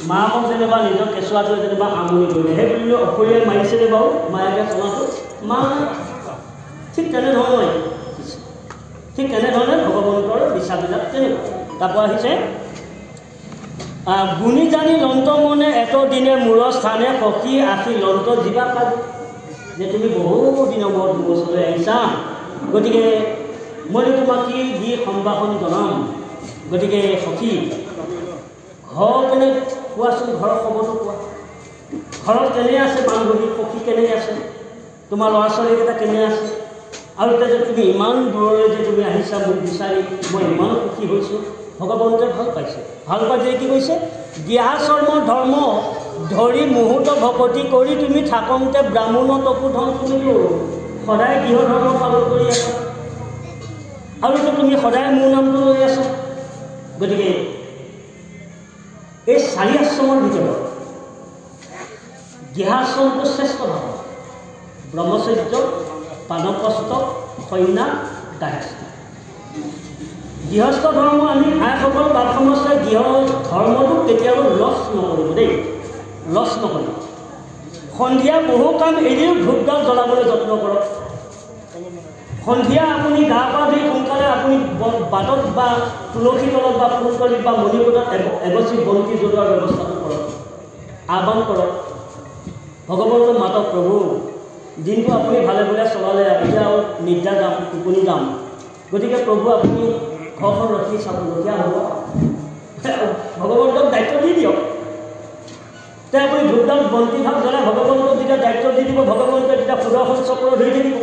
মাকক যেনিবা নিজৰ কেঁচুৱাটোৱে যেনিবা আমনি কৰিলে সেই বুলিলে অসুৰীয়ে মাৰিছিলে বাৰু মায়াকে চলাটো মা ঠিক তেনেধৰণে ঠিক তেনেধৰণে ভগৱন্তৰ বিচাৰবিলাক তেনেকুৱা তাৰপৰা আহিছে গুণী জানি লন্ত মনে এত দিনে মূৰৰ স্থানে সখী আশী লন্ত জীৱা কাজ যে তুমি বহু দিনৰ মূৰত মোৰ ওচৰলৈ আহিছা গতিকে মই তোমাক কি দি সম্ভাষণ জনাম গতিকে সখী ঘৰ কেনে কোৱাচোন ঘৰৰ খবৰটো কোৱা ঘৰত কেনে আছে বান্ধৱী সখী কেনে আছে তোমাৰ ল'ৰা ছোৱালীকেইটা কেনে আছে আৰু এতিয়া যে তুমি ইমান দূৰলৈ যে তুমি আহিছা মোক বিচাৰি মই ইমান সুখী হৈছোঁ ভগৱন্তে ভাল পাইছে ভাল পাইছে কি কৈছে গৃহাচৰ্ম ধৰ্ম ধৰি মুহূৰ্ত ভকতি কৰি তুমি থাকোঁতে ব্ৰাহ্মণ তপু ধন তুমিতো সদায় গৃহ ধৰ্ম পালন কৰি আছা আৰুতো তুমি সদায় মোৰ নামটো লৈ আছা গতিকে এই চাৰি আশ্ৰমৰ ভিতৰত গৃহাশ্ৰমটো শ্ৰেষ্ঠ ধৰ্ম ব্ৰহ্মচৰ্য পানপ্ৰস্থ সন্ন্যাস দায়স্থ গৃহস্থ ধৰ্ম আমি আইসকল বাপ সমস্যাই গৃহ ধৰ্মটো কেতিয়াও লছ নকৰিব দেই লছ নকৰিব সন্ধিয়া বহু কাম এৰিও ধূপডাল জ্বলাবলৈ যত্ন কৰক সন্ধিয়া আপুনি গা পা ধুই সোনকালে আপুনি বাটত বা তুলসী তলত বা ফুলতলিত বা মণিকূটত এগছি বন্তি জ্বলোৱাৰ ব্যৱস্থাটো কৰক আহ্বান কৰক ভগৱন্তৰ মাতক প্ৰভু দিনটো আপুনি ভালে ভালে চলালে এতিয়া আৰু নিদ্ৰা যাম টোপনি যাম গতিকে প্ৰভু আপুনি ঘৰখন ৰখি চাবলগীয়া হ'ব ভগৱন্তক দায়িত্ব দি দিয়ক তে আপুনি ধূপডাল বন্তি ভাগ জ্বলাই ভগৱন্তক যেতিয়া দায়িত্ব দি দিব ভগৱন্তই তেতিয়া সুদৰ্শন চক্ৰ ধৰি থাকিব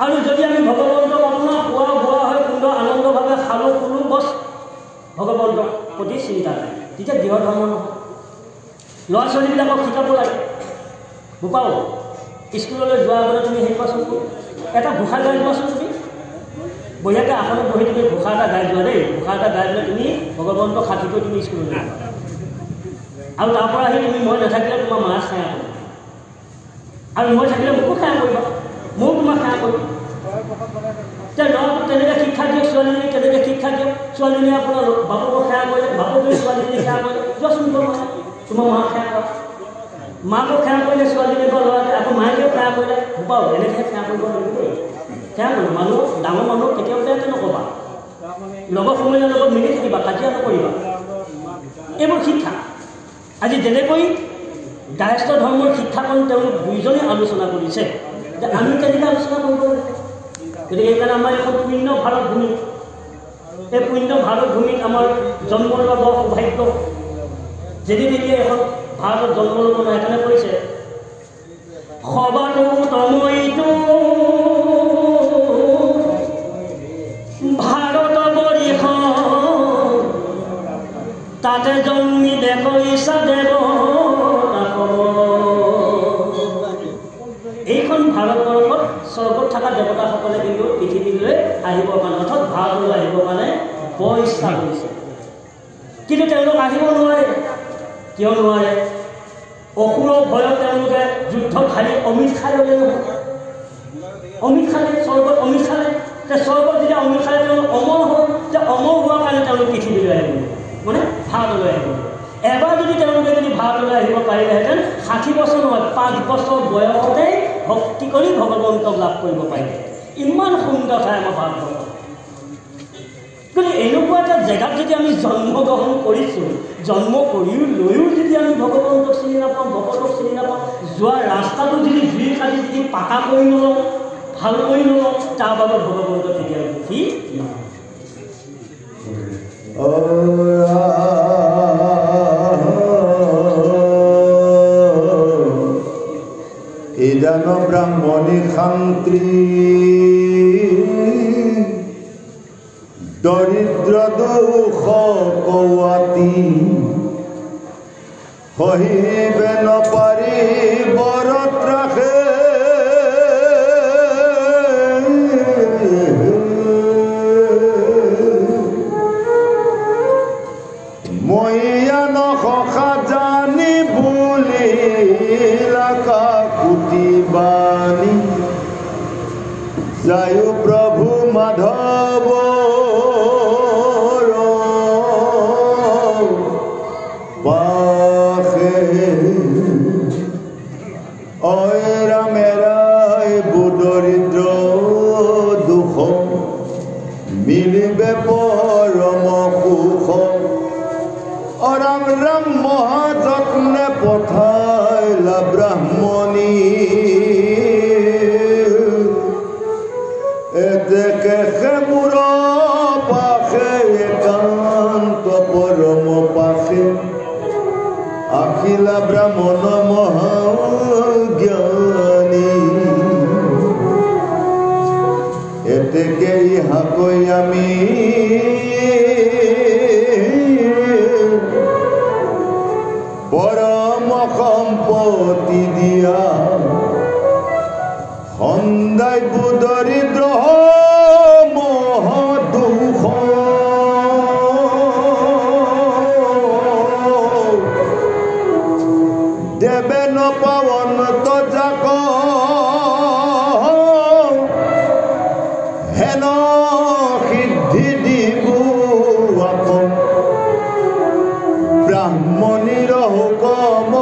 আৰু যদি আমি ভগৱন্তক আপোনাৰ খোৱা বোৱা হৈ সুন্দৰ আনন্দভাৱে খালোঁ শুলো বছ ভগৱন্তৰ প্ৰতি চিন্তা নাই তেতিয়া গৃহ ধৰ্ম নহয় ল'ৰা ছোৱালীবিলাকক শিকাব লাগে বোপাও স্কুললৈ যোৱাৰ আগতে তুমি হেৰি কোৱাচোন এটা ঘোষা গাই লোৱাচোন তুমি বঢ়িয়াকৈ আসনত বহি তুমি ঘোষা এটা গাই যোৱা দেই ঘোষা এটা গাই দিলে তুমি ভগৱন্তক সাঁঠি কৰি তুমি স্কুললৈ যোৱা আৰু তাৰপৰা আহি তুমি মই নাথাকিলে তোমাৰ মা সেৱা কৰিবা আৰু মই থাকিলে মোকো সেৱা কৰিবা ময়ো তোমাক সেৱা কৰিম এতিয়া ল'ৰাটোক তেনেকৈ শিক্ষা দিয়ক ছোৱালীজনী তেনেকৈ শিক্ষা দিয়ক ছোৱালীজনীয়ে আপোনাৰ বাপকক সেৱা কৰিলে বাপকে ছোৱালীজনী সেৱা কৰিলে যোৱাচোন তোমাৰ মাক সেৱা কৰা মাকক সেৱা কৰিলে ছোৱালীজনী বা ল'ৰাটোৱে আকৌ মাকেও সেৱা কৰিলে বাৰু এনেকৈ সেৱা কৰিব লাগিব দেই সেৱা কৰিব মানুহ ডাঙৰ মানুহ কেতিয়াও তেনেকৈ নক'বা লগৰ সমনীয়াৰ লগত মিলি থাকিবা কাজিয়া নকৰিবা এইবোৰ শিক্ষা আজি যেনেকৈ গায়স্থ ধৰ্মৰ শিক্ষাকণ তেওঁলোক দুইজনে আলোচনা কৰিছে যে আমি কেনেকৈ আলোচনা কৰিব লাগে গতিকে সেইকাৰণে আমাৰ এখন পুণ্য ভাৰত ভূমি এই পুণ্য ভাৰত ভূমিত আমাৰ জন্ম লোৱা বৰ সৌভাগ্য যেদি তেতিয়া এখন ভাৰতত জন্ম ল'ব নাই সেইকাৰণে কৈছে সবাতো তময়িতো ভাৰত বৰিষ তাতে জন্মি দেখইছা দেৱ এইখন ভাৰতবৰ্ষত স্বৰ্গত থকা দেৱতাসকলে কিন্তু পৃথিৱীলৈ আহিবৰ কাৰণে অৰ্থাৎ ভাৰতলৈ আহিবৰ কাৰণে বৰ ইচ্ছা কৰিছে কিন্তু তেওঁলোক আহিব নোৱাৰে কিয় নোৱাৰে অসুৰৰ ভয়ত তেওঁলোকে যুদ্ধত হাৰি অমিত খাই ল'লে নহয় অমিত খালে স্বৰ্গত অমিত খালে যে স্বৰ্গত যেতিয়া অমিত খালে তেওঁলোক অমৰ হ'ল যে অমৰ হোৱাৰ কাৰণে তেওঁলোক পৃথিৱীলৈ আহিব মানে ভাৰতলৈ আহিব এবাৰ যদি তেওঁলোকে যদি ভাৰতলৈ আহিব পাৰিলেহেঁতেন 60 বছৰ নহয় 5 বছৰ বয়সতেই ভক্তি কৰি ভগৱন্তক লাভ কৰিব পাৰিলে ইমান সুন্দৰ ঠাই আমাৰ ভাৰতবৰ্ষ কিন্তু এনেকুৱা এটা জেগাত যদি আমি জন্মগ্ৰহণ কৰিছোঁ জন্ম কৰিও লৈও যদি আমি ভগৱন্তক চিনি নাপাওঁ ভকতক চিনি নাপাওঁ যোৱা ৰাস্তাটো যদি জুই খালি যদি পাকা কৰি নলওঁ ভাল কৰি নলওঁ তাৰ বাবে ভগৱন্ত কেতিয়াও দুখী নহয় ইদান ব্ৰাহ্মণী শান্তি দৰিদ্ৰ দুখ কৱাতি সহিবে নপাৰি বৰত ৰাখে মইয়া নখা জানি বুলি লাকা কুটি বাণী যায় প্ৰভু মাধৱ আখিলা ব্ৰাহ্মণ মহাজ্ঞানী এতেকে ইহাকৈ আমি পৰম সম্পত্তি দিয়া সন্দাই দৰিদ্ৰ মহদুখ দেবে নপাৱন তজাক হেন সিদ্ধি দিব ব্ৰাহ্মণীৰ হুকম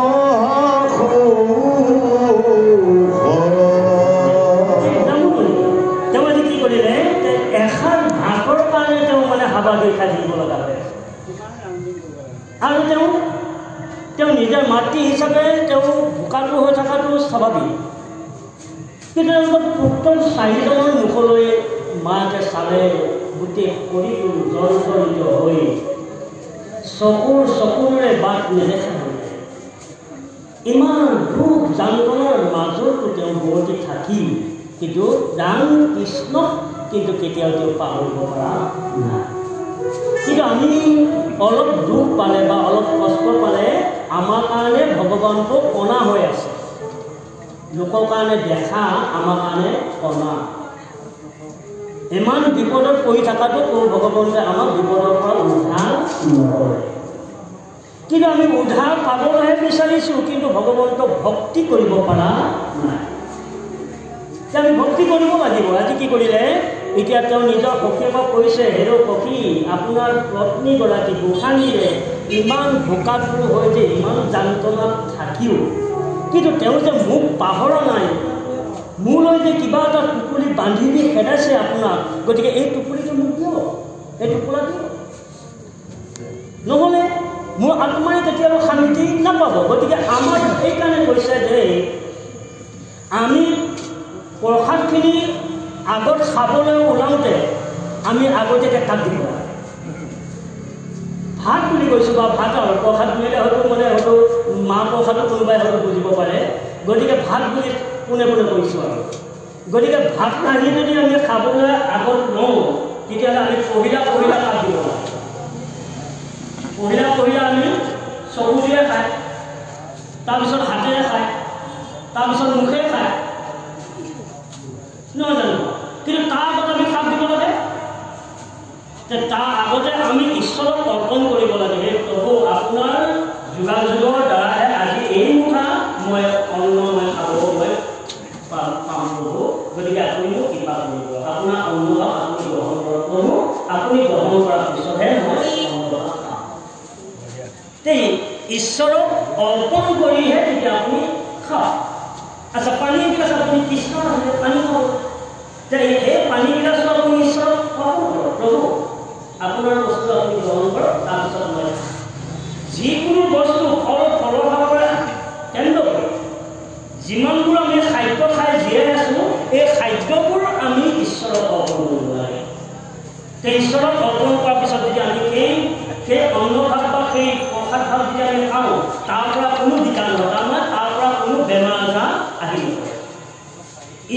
আৰু তেওঁ নিজৰ মাতৃ হিচাপে তেওঁ ভোকাটো হৈ থকাটো স্বাভাৱিক কিন্তু তেওঁলোকৰ পুত্ৰ চাৰিজনৰ মুখলৈ মাকে চালে গোটেই শৰীৰটো জৰ্জৰিত হৈ চকুৰে বাট নেদেখা হৈ ইমান দুখ যান্ত্ৰণাৰ মাজতো তেওঁ বৰ্তি থাকি কিন্তু ৰাম কৃষ্ণক কিন্তু কেতিয়াও তেওঁ পাহৰিব পৰা নাই কিন্তু আমি অলপ দুখ পালে বা অলপ কষ্ট পালে আমাৰ কাৰণে ভগৱানটো কণা হৈ আছে লোকৰ কাৰণে দেখা আমাৰ কাৰণে কণা ইমান বিপদত পৰি থকাটো ভগৱানে আমাক বিপদৰ পৰা উদ্ধাৰ নকৰে কিন্তু আমি উদ্ধাৰ পাবলৈহে বিচাৰিছোঁ কিন্তু ভগৱানক ভক্তি কৰিব পৰা নাই আমি ভক্তি কৰিব লাগিব আজি কি কৰিলে এতিয়া তেওঁ নিজৰ সখীয়েকক কৈছে হেৰ' সখী আপোনাৰ পত্নীগৰাকী গোসাঁনীৰে ইমান ভোকাতুৰ হৈ যে ইমান যান্ত্ৰণাত থাকিও কিন্তু তেওঁ যে মোক পাহৰা নাই মোলৈ যে কিবা এটা টুকুৰি বান্ধি দি খেদাইছে আপোনাক গতিকে এই টুকুৰিটো মোক দিয়ক এই টুকুৰা দিয়ক নহ'লে মোৰ আত্মাই কেতিয়াবা শান্তি নাপাব গতিকে আমাৰ এইকাৰণে কৈছে যে আমি প্ৰসাদখিনি আগত খাবলৈ ওলাওঁতে আমি আগতীয়াকৈ কাট দিব লাগে ভাত বুলি কৈছোঁ বা ভাত আৰু প্ৰসাদ বুলিলে হয়তো মানে হয়তো মাহ প্ৰসাদো কোনোবাই হয়তো বুজিব পাৰে গতিকে ভাত বুলি পোনে পোনে কৈছোঁ আৰু গতিকে ভাত ৰান্ধি যদি আমি খাবলৈ আগত লওঁ তেতিয়াহ'লে আমি পহিলা কাট দিব লাগে পহিলা আমি চকুৰে খায় তাৰপিছত হাতেৰে খায় তাৰপিছত মুখেৰে খায় নহয় জানো কিন্তু তাৰ আগত আমি কাট দিব লাগে তাৰ আগতে আমি ঈশ্বৰক অৰ্পণ কৰিব লাগে হে প্ৰভু আপোনাৰ যোগাযোগৰ দ্বাৰাহে আজি এই মুঠা মই অন্ন মই খাব মই পাম প্ৰভু গতিকে আপুনি মোক কৃপা কৰিব আপোনাৰ অন্ন আপুনি গ্ৰহণ কৰক প্ৰভু আপুনি গ্ৰহণ কৰাৰ পিছতহে মই অন্ন খাম তেই ঈশ্বৰক অৰ্পণ কৰিহে তেতিয়া আপুনি খাওক আচ্ছা পানী গিলাচ আপুনি কৃষ্ণ পানী খাব এই পানী গিলাচটো আপুনি ঈশ্বৰক অৰ্পণ কৰক প্ৰভু আপোনাৰ বস্তু আপুনি গ্ৰহণ কৰক তাৰপিছত মই যিকোনো বস্তু ফলৰ ভাৱে কেন্দ্ৰ কৰি যিমানবোৰ আমি খাদ্য খাই জীয়াই আছোঁ এই খাদ্যবোৰ আমি ঈশ্বৰক অৰ্পণ কৰিব লাগে ঈশ্বৰক অৰ্পণ কৰাৰ পিছত যদি আমি সেই অন্ন ভাত বা সেই প্ৰসাদ ভাত যদি আমি খাওঁ তাৰ পৰা কোনো বিকাৰ নহয় আমাৰ তাৰ পৰা কোনো বেমাৰ আজাৰ আহি নপৰে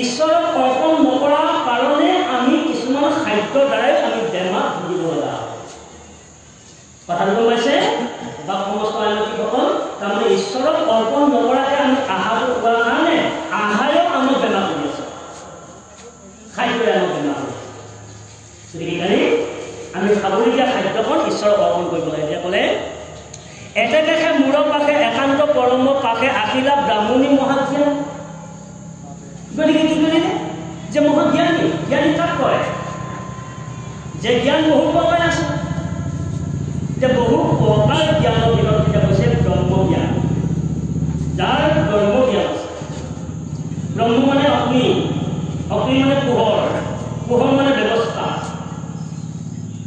ঈশ্বৰক অৰ্পণ নকৰাৰ কাৰণে আমি কিছুমান খাদ্যৰ দ্বাৰাই আমি বেমাৰ ভুগিব লগা কথাটো গম পাইছে বা সমস্ত আইনসকল তাৰমানে ঈশ্বৰক অৰ্পণ নকৰাকৈ আমি আহাৰটো খোৱাৰ কাৰণে আহাৰেও আমাক বেমাৰ কৰি আছে খাদ্যই আমাক বেমাৰ কৰি আছে গতিকে আমি খাবলগীয়া খাদ্যকণ ঈশ্বৰক অৰ্পণ কৰিব লাগে এতিয়া ক'লে এতেকে মূৰৰ পাশে একান্ত পৰম পাশে আখিলা ব্ৰাহ্মণী মহাজ্ঞান গতিকে কি কৰিলে যে মহাজ্ঞানী জ্ঞানী কাক কয় যে জ্ঞান বহু প্ৰকাৰ আছে যে বহু প্ৰকাৰ জ্ঞানৰ ভিতৰত এতিয়া কৈছে ব্ৰহ্মজ্ঞান যাৰ ব্ৰহ্মজ্ঞান আছে ব্ৰহ্ম মানে অগ্নি মানে পোহৰ মানে ব্যৱস্থা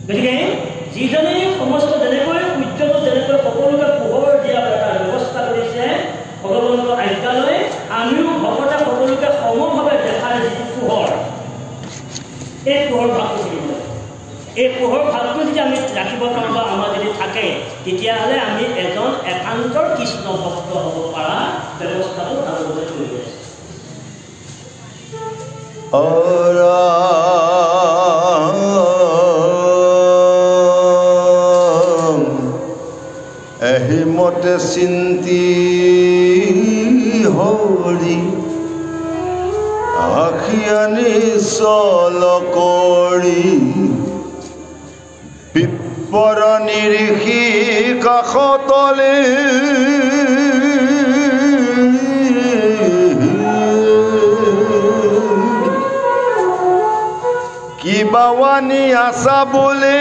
গতিকে যিজনে সমস্ত যেনেকৈ সূৰ্যটো যেনেকৈ সকলোকে পোহৰ দিয়া এটা ব্যৱস্থা কৰিছে ভগৱন্তৰ আজ্ঞালৈ আমিও ভকতে সকলোকে সমভাৱে দেখাৰ যিটো পোহৰ এই পোহৰ ভাগটো থাকিব এই পোহৰ ভাগটো যদি আমি ৰাখিব পাৰোঁ বা আমাৰ যদি থাকে তেতিয়াহ'লে আমি এজন একান্তৰ কৃষ্ণ ভক্ত হ'ব পৰা ব্যৱস্থাটো তেওঁলোকে কৰি আছে। এহিমতে চিন্তি হৰি আখিয়ানি চল কৰি পিপৰ নিৰিখি কাষতলে কিবাৱানি আছা বোলে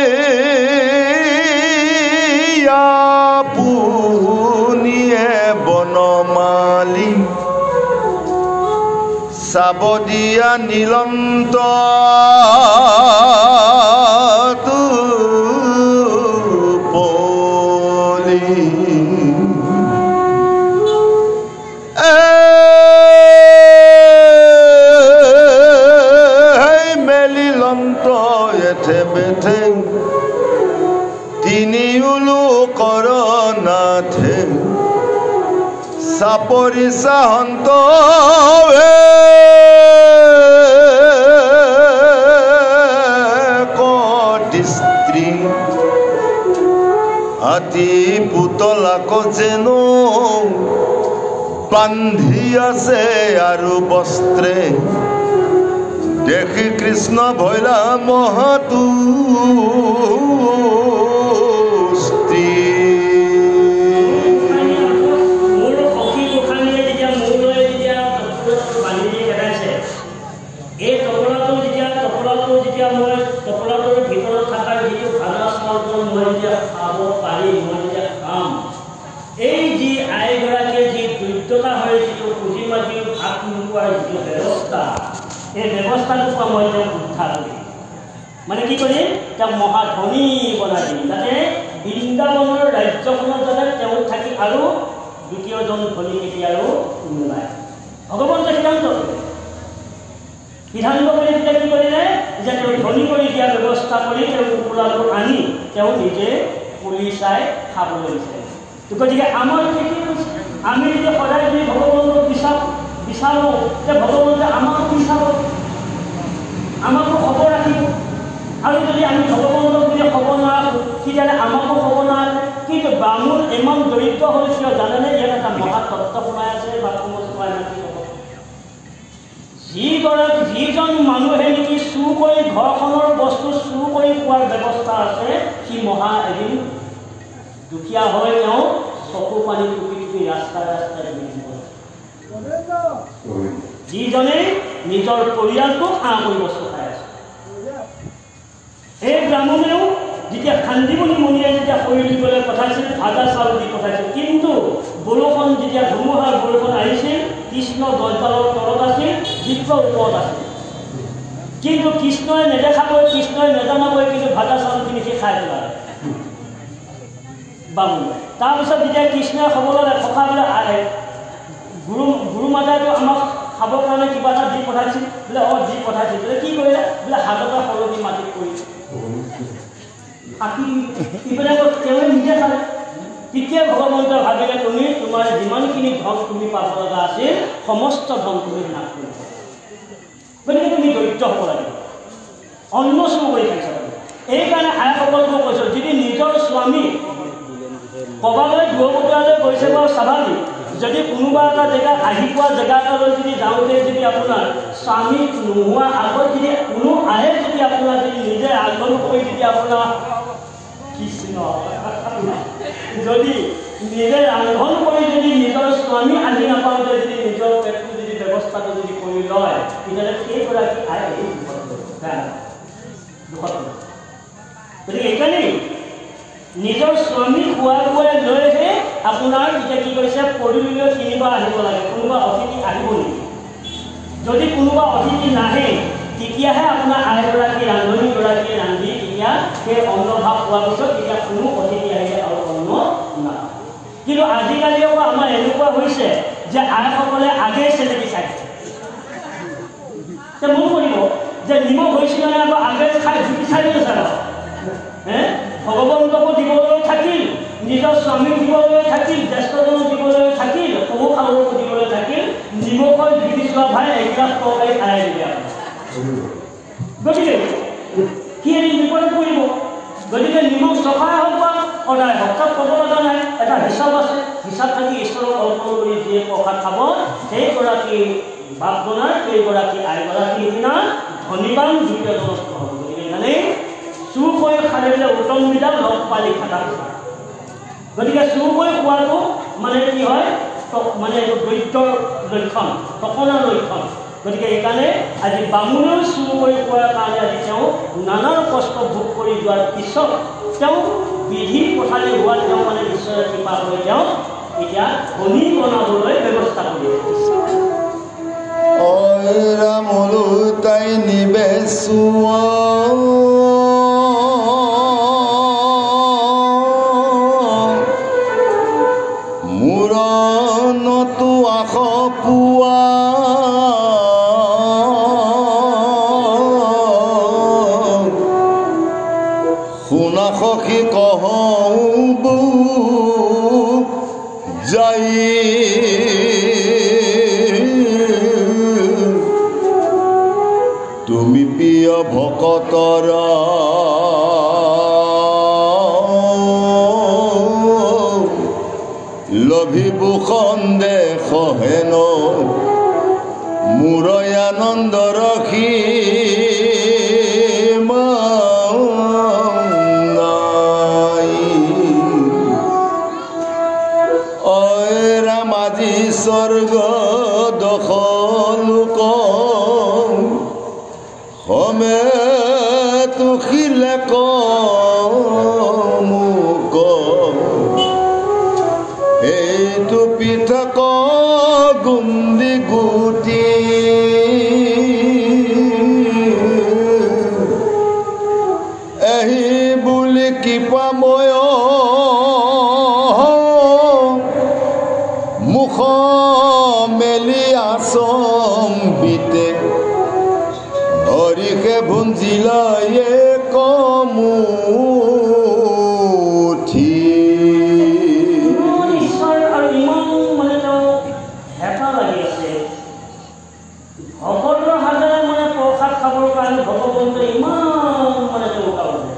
আপুনিয়ে বনমালী চাব দিয়া নীলন্ত পলি মেলিলন্ত এথে বেথে তিনি উলু কৰনাথে চাপৰি চাহন্ত স্ত্ৰী আতি পুতলাক যেনো বান্ধি আছে আৰু বস্ত্ৰে দেখি কৃষ্ণ ভৈলা মহাতু স্ত্ৰী এই যি আইগৰাকীয়ে যি দৈত্যতা হয় যিটো পুঁজি মাটি ভাত নোপোৱাৰ যিটো ব্যৱস্থা এই ব্যৱস্থাটোৰ পৰা মই তেওঁক উদ্ধাৰ কৰিম মানে কি কৰিম তেওঁক মহাধনী বনাই দিম যাতে বৃন্দাবনৰ ৰাজ্যখনত যাতে তেওঁ থাকি আৰু দ্বিতীয়জন ধনী কেতি আৰু নোলায় ভগৱন্তে সিদ্ধান্ত কৰি তেতিয়া কি কৰিলে যে তেওঁ ধনী কৰি দিয়া ব্যৱস্থা কৰি তেওঁ কুকুৰাটো আনি তেওঁ নিজে পুলি চাই খাবলৈ বিচাৰে গতিকে আমাৰ কি আমি যদি সদায় যদি ভগৱন্তক বিচাৰোঁ যে ভগৱন্তে আমাক বিচাৰ আমাকো খবৰ ৰাখিব আৰু যদি আমি ভগৱন্তক যদি খবৰ নাৰাখোঁ তেতিয়াহ'লে আমাকো খবৰ নাৰাখে কিন্তু বামুণ ইমান দৰিদ্ৰ হ'ল কিয় জানেনে ইয়াত এটা মহাতত্ত্ব সোমাই আছে বা সোমাই যিজন মানুহে নেকি চুৰ কৰি ঘৰখনৰ বস্তু চুৰ কৰি খোৱাৰ ব্যৱস্থা আছে সি মহা এদিন দুখীয়া হৈ তেওঁ চকু পানী টুকি টুকি ৰাস্তাই ৰাস্তাই যিজনে নিজৰ পৰিয়ালটোক আহ কৰি বস্তু খাই আছে এই ব্ৰাহ্মণেও যেতিয়া খান্দিমণি মণিয়ে যেতিয়া খৰি দিবলৈ পঠাইছিল ভাজা চাউল দি পঠাইছিল কিন্তু বৰষুণ যেতিয়া ধুমুহাৰ বৰষুণ আহিছিল কৃষ্ণ গছডালৰ তলত আছিল জীৱৰ ওপৰত আছিল কিন্তু কৃষ্ণই নেদেখাকৈ কৃষ্ণই নেজানাকৈ কিন্তু ভাজা চাউলখিনি সি খাই পেলালে বামুণে তাৰপিছত যেতিয়া কৃষ্ণই খবৰ ল'লে সখা বোলে আহে গুৰু মাতাইতো আমাক খাবৰ কাৰণে কিবা এটা দি পঠাইছিল বোলে দি পঠাইছিল বোলে কি কৰিলে বোলে হাততে সলনি মাটিত পৰিলে ইপিনে তেওঁ নিজে খালে তেতিয়া ভগৱন্তই ভাবিলে তুমি তোমাৰ যিমানখিনি ধন তুমি পাব লগা আছিল সমস্ত ধন তুমি নাশ কৰিব গতিকে তুমি দৰিদ্ৰ হ'ব লাগিব অন্ন চুৰ কৰি খাইছা এইকাৰণে আইসকলকো কৈছোঁ যদি নিজৰ স্বামী ক'বালৈ দূৰবতীয়ালৈ গৈছে বাৰু স্বাভাৱিক যদি কোনোবা এটা জেগা আহি পোৱা জেগা এটালৈ যদি যাওঁতে যদি আপোনাৰ স্বামী নোহোৱা আগত যদি কোনো আহে যদি আপোনাৰ যদি নিজে আগত কৰি যদি আপোনাৰ কৃষ্ণ যদি নিজে ৰান্ধন কৰি যদি নিজৰ স্বামী আহি নাপাওঁতে যদি নিজৰ পেটটো যদি ব্যৱস্থাটো যদি কৰি লয় তেতিয়াহ'লে সেইগৰাকী আহে গতিকে এইকাৰণেই নিজৰ স্বামী খোৱা বোৱাই লৈহে আপোনাৰ এতিয়া কি কৰিছে পদূলিলৈ তিনিবাৰ আহিব লাগে কোনোবা অতিথি আহিব নেকি যদি কোনোবা অতিথি নাহে তেতিয়াহে আপোনাৰ আইগৰাকী ৰান্ধনীগৰাকীয়ে ৰান্ধি তেতিয়া সেই অন্নভাৱ পোৱাৰ পিছত তেতিয়া কোনো অতিথি আহিলে আৰু অন্ন নাপায় কিন্তু আজিকালি আকৌ আমাৰ এনেকুৱা হৈছে যে আইসকলে আগেই চেলেকি চাইছে মন কৰিব যে নিমখ হৈছিলে আকৌ আগে খাই জুতি চাই দিলে চাই ভগৱন্তকো দিবলৈ থাকিল নিজৰ স্বামীক দিবলৈ থাকিল, জ্যেষ্ঠজনক দিবলৈ থাকিল, সৰু শাহুক দিবলৈ থাকিল, নিমখৰ জুতি চোৱা ভাই এগিলাচ তৰকাৰী খাই দিলে। গতিকে কি এদিন বিপদত পৰিব। গতিকে নিমখ চফাই হওক বা সদায় হওক, তাত ক'ব লগা নাই, এটা হিচাপ আছে। হিচাপ থাকি ঈশ্বৰক অৰ্পণ কৰি যিয়ে প্ৰসাদ খাব সেইগৰাকী বাপজনাৰ, সেইগৰাকী আইগৰাকী নিচিনা ধনীবান দ্বিতীয়জনক হ'ব। গতিকে সেইকাৰণে চুৰ কৰি খালে উত্তম বিধা লগ পালি খাটা। গতিকে চুৰ কৰি খোৱাটো মানে কি হয়, মানে এইটো দৰিদ্ৰৰ লক্ষণ, টকনাৰ লক্ষণ। গতিকে সেইকাৰণে আজি বামুণেও চুৰ কৰি খোৱাৰ কাৰণে আজি তেওঁ নানান কষ্ট ভোগ কৰি যোৱাৰ পিছত তেওঁ বিধি পথালি হোৱাত তেওঁ মানে ঈশ্বৰে কৃপা কৰি তেওঁ এতিয়া ধনী বনাবলৈ ব্যৱস্থা কৰি আহিছে। ৰামলো তাই নিবেচোৱা মূৰণতো আশ পোৱা শুনা সখী কহো যাই তুমি প্ৰিয় ভকতৰ লভিব সন্দেহ হেন মোৰ আনন্দ ৰখি আজি স্বৰ্গ দখলোক হমে তুখিলে মোক এইটো পৃথক গুন্দি গুটি এহি বুলি কৃপা ময় মুখ মেলি আচম্বিতে হৰিষে ভুঞ্জিলায়ে কমুঠি। ঈশ্বৰ আৰু ইমান মানে তেওঁ হেঁপাহ লাগি আছে ভকতৰ হাতেৰে মানে প্ৰসাদ খাবৰ কাৰণে ভগৱন্ত ইমান মানে তেওঁ উকাল আছে।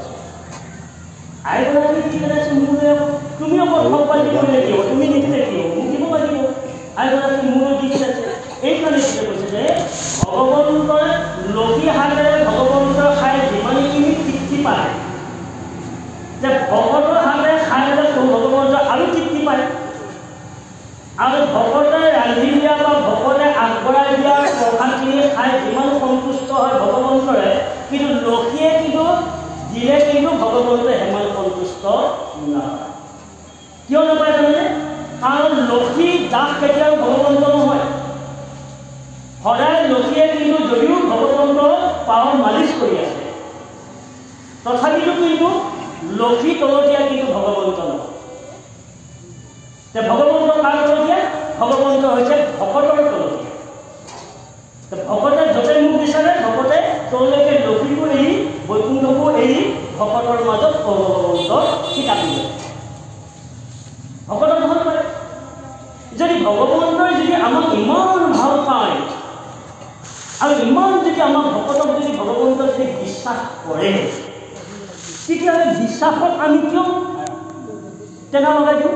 আইগৰাকী কি কৰিছে, মোৰে তুমি অকল ভগৱান দিবলৈ দিব, তুমি নিদিলে কি হ'ব, মোক দিব লাগিব। আইগৰাকী মোৰো দিশ আছে। এইকাৰণে কৈছে যে ভগৱন্তই লক্ষী হাতেৰে ভগৱন্তৰ খাই যিমানখিনি তৃপ্তি পায়, যে ভকতৰ হাতেৰে খাই ভগৱন্ত আৰু তৃপ্তি পায়। আৰু ভকতে ৰান্ধি দিয়া বা ভকতে আগবঢ়াই দিয়া প্ৰসাদখিনি খাই যিমান সন্তুষ্ট হয় ভগৱন্তৰে, কিন্তু লক্ষীয়ে কিন্তু দিলে কিন্তু ভগৱন্তই সিমান সন্তুষ্ট নাপায়। কিয় নাপায় জানেনে? কাৰণ লক্ষী দাস কেতিয়াও ভগৱন্ত নহয়। সদায় লক্ষীয়ে কিন্তু যদিও ভগৱন্তৰ পাৱৰ মালিচ কৰি আছে, তথাপিতো কিন্তু লক্ষী তলতীয়া কিন্তু ভগৱন্ত নহয়। ভগৱন্ত কাৰ তলতীয়া? ভগৱন্ত হৈছে ভকতৰ তলতীয়া। ভকতে য'তে মোক বিচাৰে ভকতে তললৈকে লক্ষীকো এৰি বৈকুণ্ঠকো এৰি ভকতৰ মাজত ভগৱন্ত শিকাবি ভকতক ভাল পায়। যদি ভগৱন্তই যদি আমাক ইমান ভাল পায় আৰু ইমান যদি আমাক ভকতক যদি ভগৱন্তই যদি বিশ্বাস কৰে, তেতিয়াহ'লে বিশ্বাসত আমি কিয় টেঙা লগাই দিওঁ?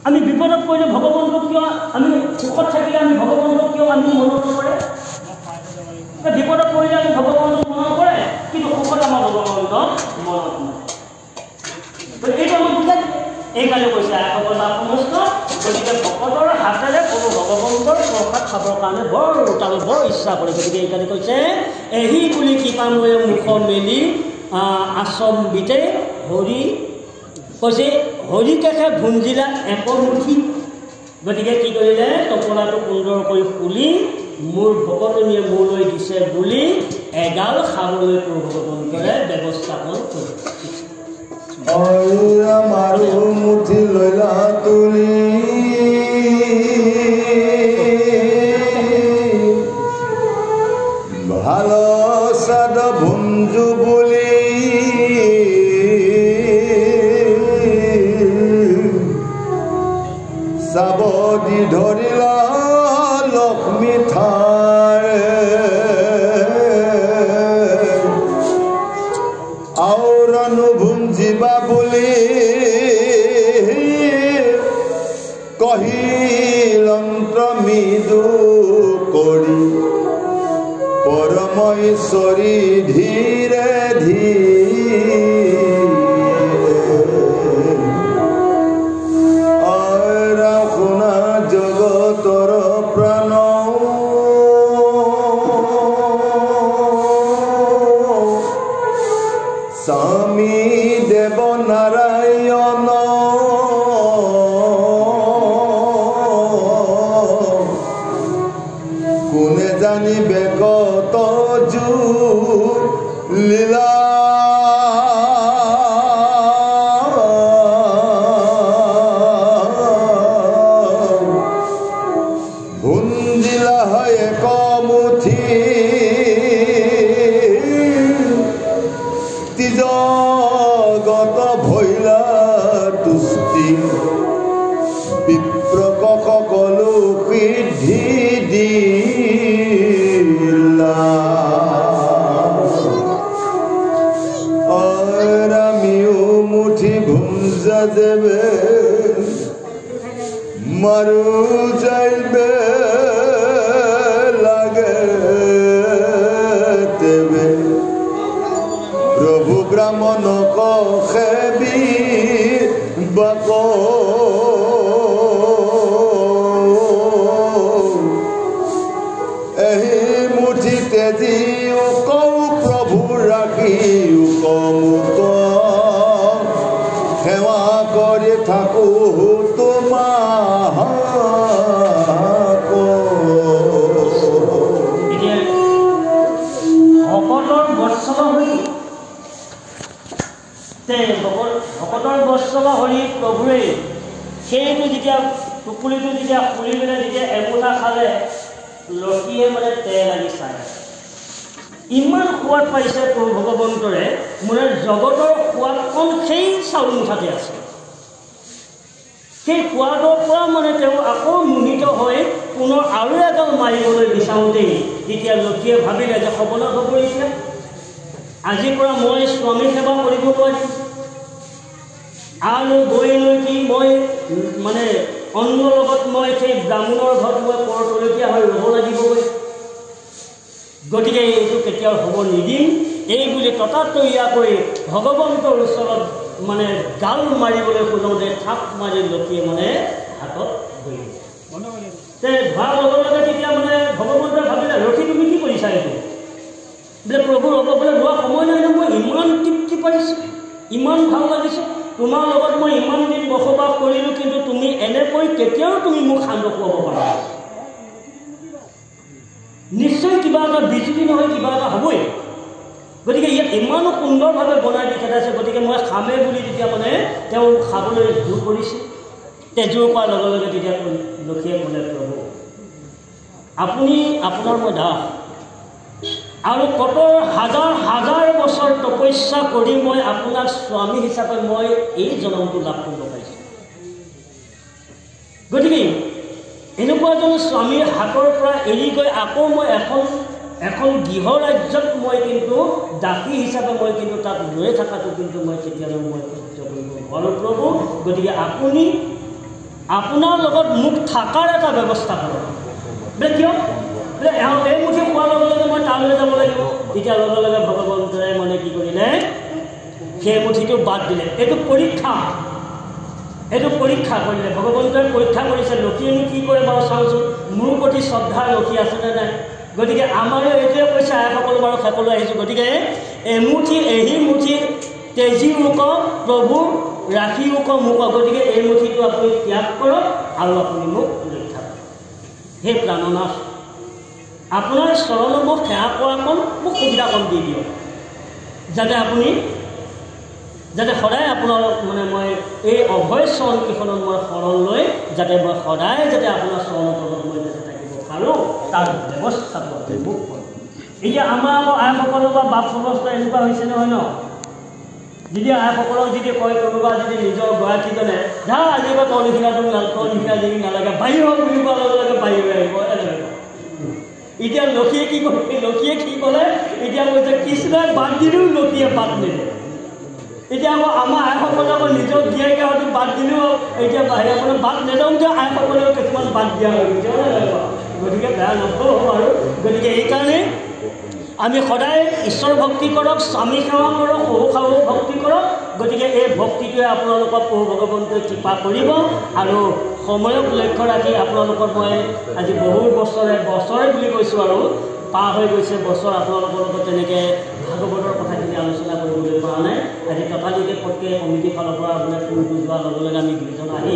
আমি বিপদত পৰিলে ভগৱন্তক কিয়, আমি সুখত থাকিলে আমি ভগৱন্তক কিয় আমি মনত নকৰে? বিপদত পৰিলে আমি ভগৱন্তক মনত কৰে, কিন্তু সুখত আমাৰ ভগৱন্ত মনত নাই। এইটো আমাক বুজাই দিয়ে। এইকাৰণে কৈছে আইসকল বা সমস্ত, গতিকে ভকতৰ হাতেৰে কোনো ভগৱন্তৰ প্ৰসাদ খাবৰ কাৰণে বৰ উতাল বৰ ইচ্ছা কৰে। গতিকে এইকাৰণে কৈছে এহি বুলি কৃপাময় মুখ মেলি আচম্বিতে হৰি কৈছে হৰিকেশে ভুঞ্জিলা একমুঠি। গতিকে কি কৰিলে, টপলাটো সুন্দৰকৈ খুলি মোৰ ভকতনীয়ে মোলৈ দিছে বুলি এগাল খাবলৈ ভগৱন্তৰে ব্যৱস্থাপন কৰিছে। আমাৰো মুঠি লৈলা তুলি ভাল চাদ ভুঞ্জু বুলি ধৰিলা লক্ষ্মী থাৰে আওৰানো ভুঞ্জিবা বুলি কহিলন্ত্ৰ মৃদু কৰি পৰমেশ্বৰী ধীৰে ধীৰে আৰা শুনা জগতৰ প্ৰাণ স্বামী দেৱ নাৰায়ণ কোনে জানিবে কত লীলা ভুঞ্জিলা হয় কমুঠি তিজগত ভৈলা তুষ্টি বিপ্ৰক সকলো সিদ্ধি দিলা আমিও মুঠি ভুঞ্জা দেবে মারু যাইবে লাগে দেবে প্রভু ব্রাহ্মণ কেবি বাক এই মুঠিতে দিও কৌ প্রভু রাখি মুক সেৱা কৰি থাকো তোমাক ভকতৰ বৎসল হৰি ভকতৰ বৎসল হৰি প্ৰভুৱে সেইটো যেতিয়া টুকুলিটো যেতিয়া খুলি পেলাই যেতিয়া এমুঠা খালে লক্ষীয়ে মানে তেল আনি চায় ইমান সোৱাদ পাইছে প্ৰভু ভগৱন্তৰে মানে জগতৰ সোৱাদকণ সেই চাউল মুঠাতে আছে সেই সোৱাদৰ পৰা মানে তেওঁ আকৌ মোহিত হৈ পুনৰ আৰু এডাল মাৰিবলৈ বিচাৰোঁতেই যেতিয়া লক্ষীয়ে ভাবিলে যে সবলত হ'ব এতিয়া আজিৰ পৰা মই স্বামী সেৱা কৰিব পাৰিম আৰু গৈলৈ কি মই মানে অন্যৰ লগত মই সেই ব্ৰাহ্মণৰ ঘৰত মই পৰতলকীয়া হৈ ৰ'ব লাগিবগৈ গতিকে এইটো কেতিয়াও হ'ব নিদিম এই বুলি ততাতৈয়াকৈ ভগৱন্তৰ ওচৰত মানে গাল মাৰিবলৈ খোজোঁতে থাপ মাৰি লক্ষীয়ে মানে হাতত ধৰিলে ধৰাৰ লগে লগে তেতিয়া মানে ভগৱন্তই ভাবিলে লক্ষী তুমি কি কৰিছা এইটো বোলে প্ৰভু ৰ'ব বোলে লোৱা সময় নাই মই ইমান তৃপ্তি পাইছোঁ ইমান ভাল লাগিছে তোমাৰ লগত মই ইমান দিন বসবাস কৰিলোঁ কিন্তু তুমি এনেকৈ কেতিয়াও তুমি মোক সান্দহ খুৱাব পাৰা নিশ্চয় কিবা এটা বিজুতি নহয় কিবা এটা হ'বই গতিকে ইয়াত ইমানো সুন্দৰভাৱে বনাই দি খেদাইছে গতিকে মই খামে বুলি যেতিয়া মানে তেওঁ খাবলৈ জোৰ কৰিছে জোৰ কৰাৰ লগে লগে তেতিয়া লক্ষীয়ে ক'লে প্ৰভু আপুনি আপোনাৰ মই দাস আৰু কত হাজাৰ হাজাৰ বছৰ তপস্যা কৰি মই আপোনাক স্বামী হিচাপে মই এই জনমটো লাভ কৰিব পাৰিছোঁ গতিকে এনেকুৱা এজন স্বামীৰ হাতৰ পৰা এৰি গৈ আকৌ মই এখন গৃহ ৰাজ্যত মই কিন্তু দাসী হিচাপে মই কিন্তু তাত ৰৈ থকাটো কিন্তু মই কেতিয়াও মই সহ্য কৰিব নোৱাৰোঁ প্ৰভু গতিকে আপুনি আপোনাৰ লগত মোক থকাৰ এটা ব্যৱস্থা কৰক বোলে কিয় বোলে এই মুঠি খোৱাৰ লগে লগে মই তালৈ যাব লাগিব তেতিয়া লগে লগে ভগৱন্তই মানে কি কৰিলে সেই মুঠিটো বাদ দিলে এইটো পৰীক্ষা কৰিলে ভগৱন্তই পৰীক্ষা কৰিছে লক্ষীয়েনো কি কৰে বাৰু চাওঁচোন মোৰ প্ৰতি শ্ৰদ্ধাৰ লক্ষী আছেনে নাই গতিকে আমাৰো এইটোৱে কৈছে আইসকল বাৰু সকলো আহিছোঁ গতিকে এমুঠি এহি মুঠি তেজি মোক প্ৰভু ৰাখি মোক গতিকে এই মুঠিটো আপুনি ত্যাগ কৰক আৰু আপুনি মোক ৰক্ষা কৰক সেই প্ৰাণনাথ আপোনাৰ চৰণত মোক সেৱা কৰাকণ মোক সুবিধাকণ দি দিয়ক যাতে সদায় আপোনাৰ মানে মই এই অভয় চৰণ কেইখনত মই শৰণ লৈ যাতে মই সদায় যাতে আপোনাৰ চৰণৰ তলত মই যাতে থাকিব পাৰোঁ তাৰ ব্যৱস্থাটো আপুনি মোক কৰক এতিয়া আমাৰ আকৌ আইসকলৰ বা বাপ সমস্ত এনেকুৱা হৈছে নহয় ন যদি আইসকলক যদি কয় কোনোবা যদি নিজৰ গৰাকীজনে যা আজিৰ পৰা তোৰ নিচিনা যদি নালাগে বাহিৰ বুলি কোৱাৰ লগে লগে বাহিৰ আহিব এনেকৈ। এতিয়া লক্ষীয়ে কি কৰে? লক্ষীয়ে কি ক'লে? এতিয়া কৈছে কৃষ্ণই বাদ দিলেও লক্ষীয়ে বাদ নিদিয়ে। এতিয়া আকৌ আমাৰ আইসকলে আকৌ নিজৰ জীয়াইকে হয়তো বাদ দিলেও এতিয়া বাহিৰলৈ বাদ নেদাওঁতে আইসকলেও কিছুমান বাদ দিয়া হৈ গৈছে। গতিকে বেয়া নকওঁ আৰু। গতিকে এইকাৰণে আমি সদায় ঈশ্বৰ ভক্তি কৰক, স্বামী সেৱা কৰক, শহু শাহু ভক্তি কৰক। গতিকে এই ভক্তিটোৱে আপোনালোকক প্ৰভু ভগৱন্তই কৃপা কৰিব। আৰু সময়ক লক্ষ্য ৰাখি আপোনালোকক মই আজি বহুত বছৰে বুলি কৈছোঁ আৰু পাৰ হৈ গৈছে বছৰ আপোনালোকৰ লগত তেনেকৈ ভাগৱতৰ কথাখিনি আলোচনা কৰিবলৈ পৰা নাই। আজি তথাপিকে প্ৰত্যেক কমিটিৰ ফালৰ পৰা আপোনাৰ ফোনটো যোৱাৰ লগে লগে আমি দুইজন আহি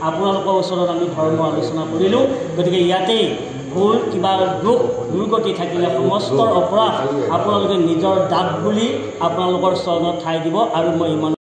আপোনালোকৰ ওচৰত আমি ধৰ্ম আলোচনা কৰিলোঁ। গতিকে ইয়াতেই ভুল কিবা দুৰ্গতি থাকিলে সমস্তৰ অপৰাধ আপোনালোকে নিজৰ দাঁত বুলি আপোনালোকৰ চৰণত ঠাই দিব। আৰু মই ইমান